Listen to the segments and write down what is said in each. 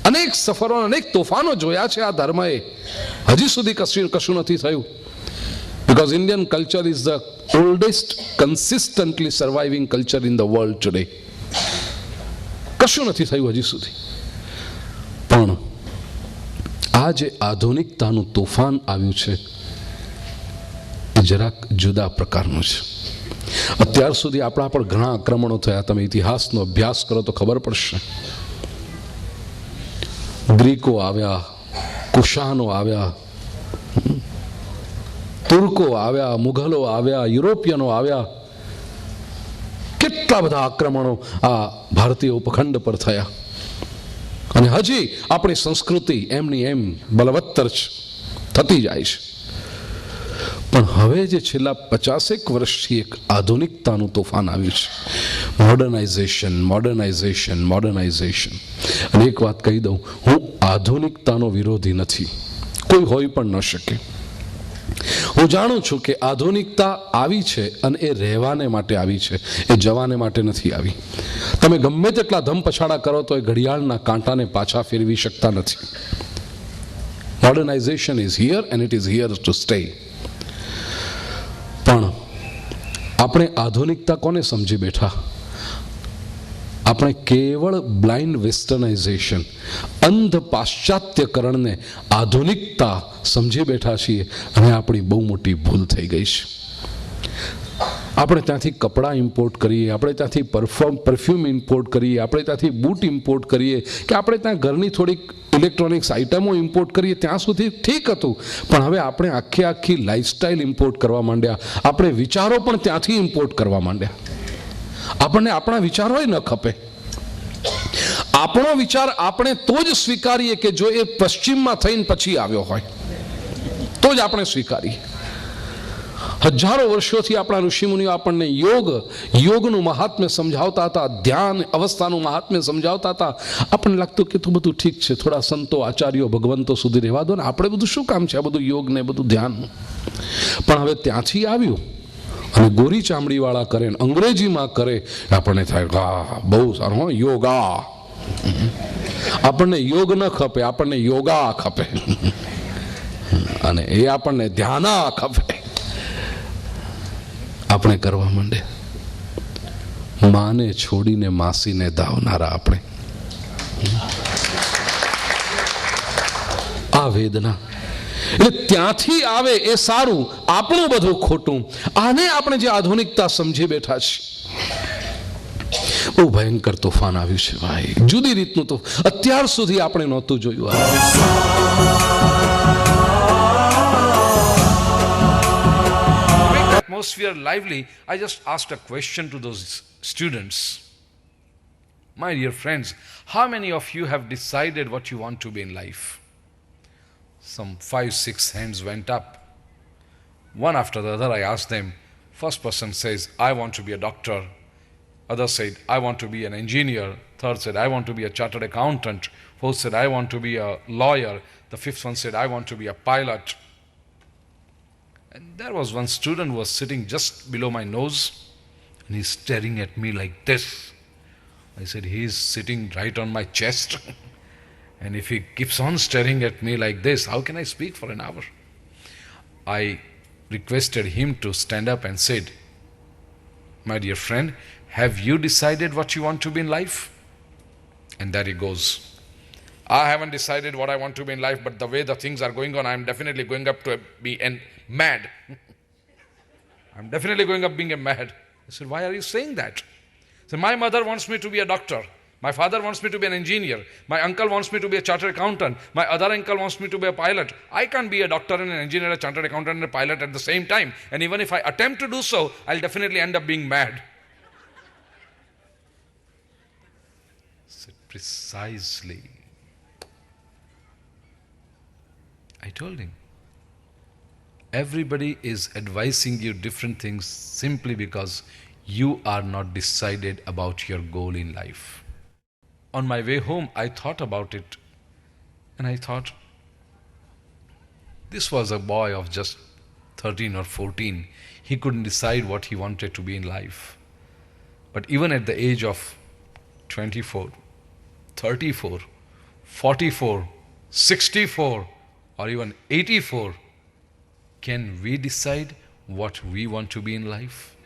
અનેક સફરો, અનેક તોફાનો જોયા છે આ ધર્મએ, હજી સુધી કશું નથી થયું. Because Indian culture is the oldest consistently surviving culture in the world today. કશું નથી થયું હજી સુધી. પણ આ જે આધુનિકતાનું તોફાન આવ્યું છે એ જરાક જુદા પ્રકારનું છે. અત્યાર સુધી આપણા પર ઘણા આક્રમણો થયા. તમે ઇતિહાસનો અભ્યાસ કરો તો ખબર પડશે. ગ્રીકો આવ્યા, કુશાનો આવ્યા, તુર્કો આવ્યા, મુઘલો આવ્યા, યુરોપિયનો આવ્યા. કેટલા બધા આક્રમણો આ ભારતીય ઉપખંડ પર થયા. અને હજી આપણી સંસ્કૃતિ એમની એમ બલવત્તર છે, થતી જાય છે. પણ હવે જે છેલ્લા 50 વર્ષથી એક આધુનિકતાનું તોફાન આવ્યું છે, મોડર્નાઇઝેશન, મોડર્નાઇઝેશન, મોડર્નાઇઝેશન. અને એક વાત કહી દઉં, હું આધુનિકતાનો વિરોધી નથી, કોઈ હોઈ પણ ન શકે. હું જાણું છું કે આધુનિકતા આવી છે અને એ રહેવાને માટે આવી છે, એ જવાને માટે નથી આવી. તમે ગમે તેટલા ધમ પછાડા કરો તો એ ઘડિયાળના કાંટાને પાછા ફેરવી શકતા નથી. Modernisation is here and it is here to stay. પણ આપણે આધુનિકતા કોને સમજી બેઠા? આપણે કેવળ બ્લાઇન્ડ વેસ્ટર્નાઇઝેશન, અંધ પાશ્ચાત્યકરણને આધુનિકતા સમજી બેઠા છીએ અને આપણી બહુ મોટી ભૂલ થઈ ગઈ છે. આપણે ત્યાંથી કપડાં ઇમ્પોર્ટ કરીએ, આપણે ત્યાંથી પરફ્યુમ ઇમ્પોર્ટ કરીએ, આપણે ત્યાંથી બૂટ ઇમ્પોર્ટ કરીએ, કે આપણે ત્યાં ઘરની થોડીક ઇલેક્ટ્રોનિક્સ આઇટમો ઇમ્પોર્ટ કરીએ, ત્યાં સુધી ઠીક હતું. પણ હવે આપણે આખી લાઇફસ્ટાઇલ ઇમ્પોર્ટ કરવા માંડ્યા. આપણે વિચારો પણ ત્યાંથી ઇમ્પોર્ટ કરવા માંડ્યા. આપણને આપણા વિચારો ન ખપે. આપણો વિચાર આપણે તો જ સ્વીકારીએ કે જો એ પશ્ચિમમાં થઈને પછી આવ્યો હોય તો જ આપણે સ્વીકારીએ. હજારો વર્ષોથી આપણા ઋષિમુનિઓ આપણને યોગનું મહાત્મ્ય સમજાવતા હતા, ધ્યાન અવસ્થાનું મહાત્મ્ય સમજાવતા હતા. આપણને લાગતું કે તો બધું ઠીક છે, થોડા સંતો, આચાર્યો, ભગવંતો સુધી રહેવા દો ને, આપણે બધું શું કામ છે આ બધું યોગ ને બધું ધ્યાનનું. પણ હવે ત્યાંથી આવ્યું અને ગોરી ચામડીવાળા કરે ને અંગ્રેજીમાં કરે, આપણને થાય હા બહુ સારું, યોગા. આપણને યોગ ન ખપે, આપણને યોગા ખપે, અને એ આપણને ધ્યાના ખપે. આપણે કરવા માંડે. માને છોડીને માસીને ધાવનારા આપણે. આ વેદના એટલે ત્યાંથી આવે એ સારું, આપણું બધું ખોટું. આને આપણે જે આધુનિકતા સમજી બેઠા છીએ, બહુ ભયંકર તોફાન આવ્યું છે ભાઈ, જુદી રીતનું. તો અત્યાર સુધી આપણે નહોતું જોયું. Atmosphere lively. I just asked a question to those students. My dear friends, how many of you have decided what you want to be in life? Some 5-6 hands went up. One after the other I asked them. First person says, I want to be a doctor. Other said, I want to be an engineer. Third said, I want to be a chartered accountant. Fourth said, I want to be a lawyer. The fifth one said, I want to be a pilot. And there was one student who was sitting just below my nose and he's staring at me like this. I said, he's sitting right on my chest. And if he keeps on staring at me like this, how can I speak for an hour? I requested him to stand up and said, my dear friend, have you decided what you want to be in life? And there he goes. I haven't decided what I want to be in life, but the way the things are going on, I'm definitely going up to be mad. I'm definitely going up being a mad. I said, why are you saying that? So my mother wants me to be a doctor. My father wants me to be an engineer. My uncle wants me to be a chartered accountant. My other uncle wants me to be a pilot. I can't be a doctor and an engineer, a chartered accountant and a pilot at the same time. And even if I attempt to do so, I'll definitely end up being mad. I said, precisely. I told him, everybody is advising you different things simply because you are not decided about your goal in life. On my way home, I thought about it and I thought, this was a boy of just 13 or 14. He couldn't decide what he wanted to be in life. But even at the age of 24, 34, 44, 64, or even 84, can we decide what we want to be in life?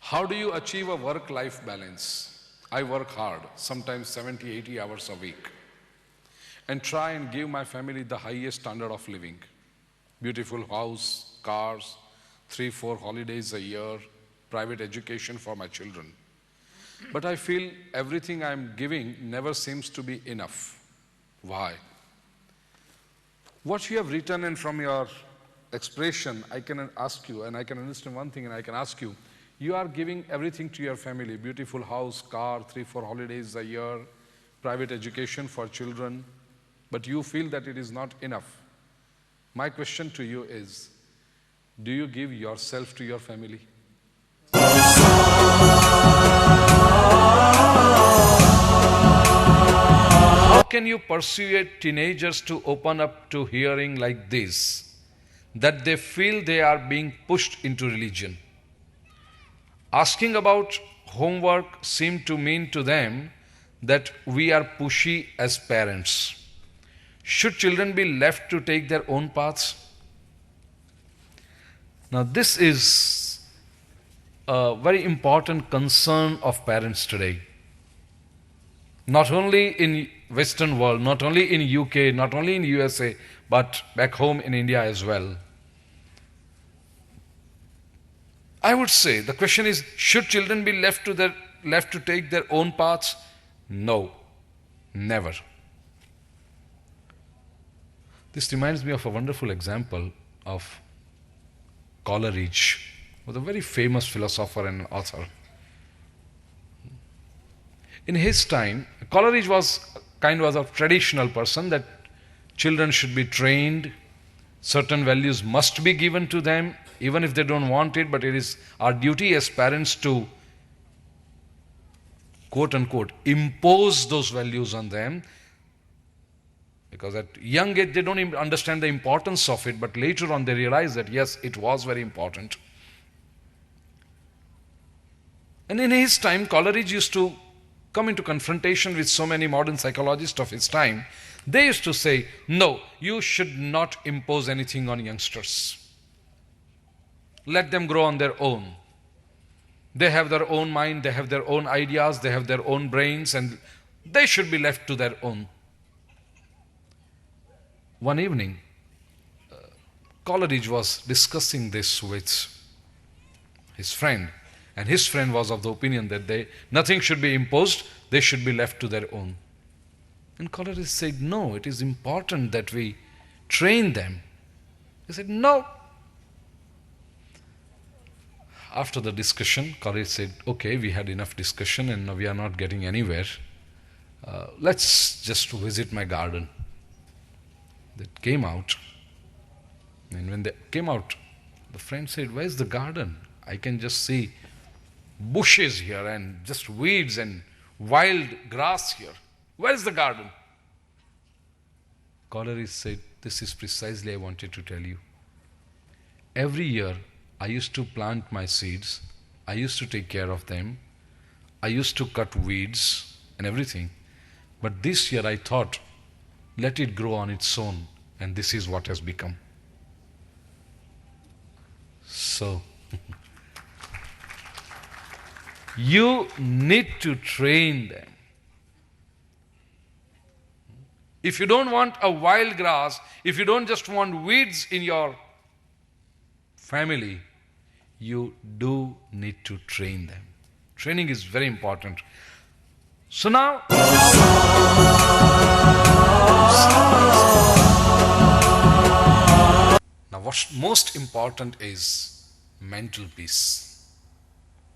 How do you achieve a work-life balance? I work hard, sometimes 70, 80 hours a week, and try and give my family the highest standard of living. Beautiful house, cars, 3, 4 holidays a year, private education for my children. But I feel everything I'm giving never seems to be enough. Why? What you have written and from your expression, I can ask you, and I can understand one thing, and I can ask you, you are giving everything to your family, beautiful house, car, 3, 4 holidays a year, private education for children, but you feel that it is not enough. My question to you is, do you give yourself to your family? How can you persuade teenagers to open up to hearing like this, that they feel they are being pushed into religion? Asking about homework seemed to mean to them that we are pushy as parents. Should children be left to take their own paths? Now, this is a very important concern of parents today. Not only in Western world, not only in UK, not only in USA, but back home in India as well. I would say the question is, should children be left to take their own paths? No, never. This reminds me of a wonderful example of Coleridge, who was a very famous philosopher and author. In his time, Coleridge was a traditional person, that children should be trained, certain values must be given to them, even if they don't want it, but it is our duty as parents to, quote unquote, impose those values on them. Because at young age they don't even understand the importance of it, but later on they realize that yes, it was very important. And in his time, Coleridge used to come into confrontation with so many modern psychologists of his time. They used to say, no, you should not impose anything on youngsters. Let them grow on their own. They have their own mind, they have their own ideas, they have their own brains, and they should be left to their own. One evening, Coleridge was discussing this with his friend, and his friend was of the opinion that nothing should be imposed, they should be left to their own. And Coleridge said, no, it is important that we train them. He said, no. After the discussion, Coleridge said, okay, we had enough discussion and we are not getting anywhere. Let's just visit my garden. They came out, and when they came out, the friend said, where's the garden? I can just see bushes here and just weeds and wild grass here. Where's the garden? Coleridge said, this is precisely I wanted to tell you. Every year I used to plant my seeds, I used to take care of them, I used to cut weeds and everything. But this year I thought, let it grow on its own, and this is what has become. So, you need to train them. If you don't want a wild grass, if you don't just want weeds in your family, you do need to train them. Training is very important. So now, what's most important is mental peace,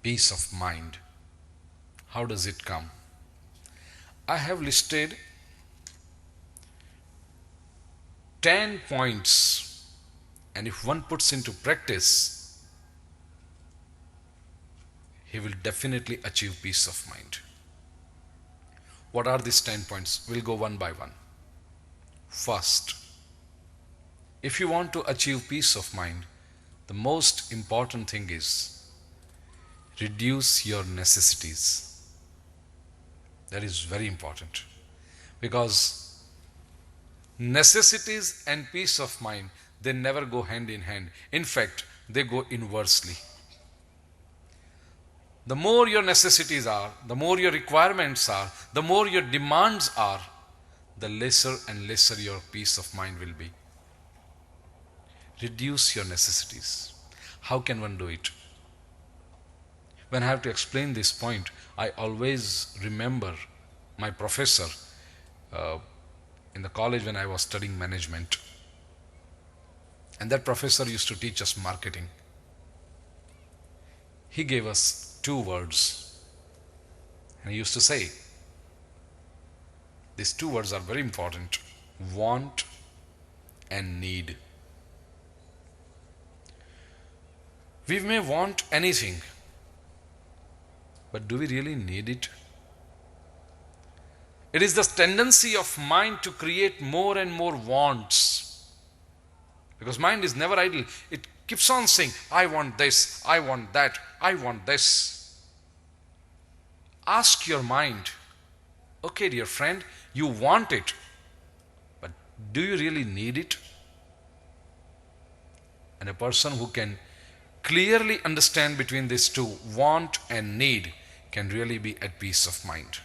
peace of mind. How does it come? I have listed 10 points, and if one puts into practice, he will definitely achieve peace of mind. What are these 10 points? We'll go one by one. First, if you want to achieve peace of mind, the most important thing is reduce your necessities. That is very important, because necessities and peace of mind, they never go hand in hand. In fact, they go inversely. The more your necessities are, the more your requirements are, the more your demands are, the lesser and lesser your peace of mind will be. Reduce your necessities. How can one do it? When I have to explain this point, I always remember my professor in the college when I was studying management. And that professor used to teach us marketing. He gave us 2 words. And he used to say, these 2 words are very important: want and need. We may want anything, but do we really need it? It is the tendency of mind to create more and more wants. Because mind is never idle. It keeps on saying, I want this, I want that, I want this. Ask your mind, okay, dear friend, you want it, but do you really need it? And a person who can clearly understand between these two, want and need, can really be at peace of mind.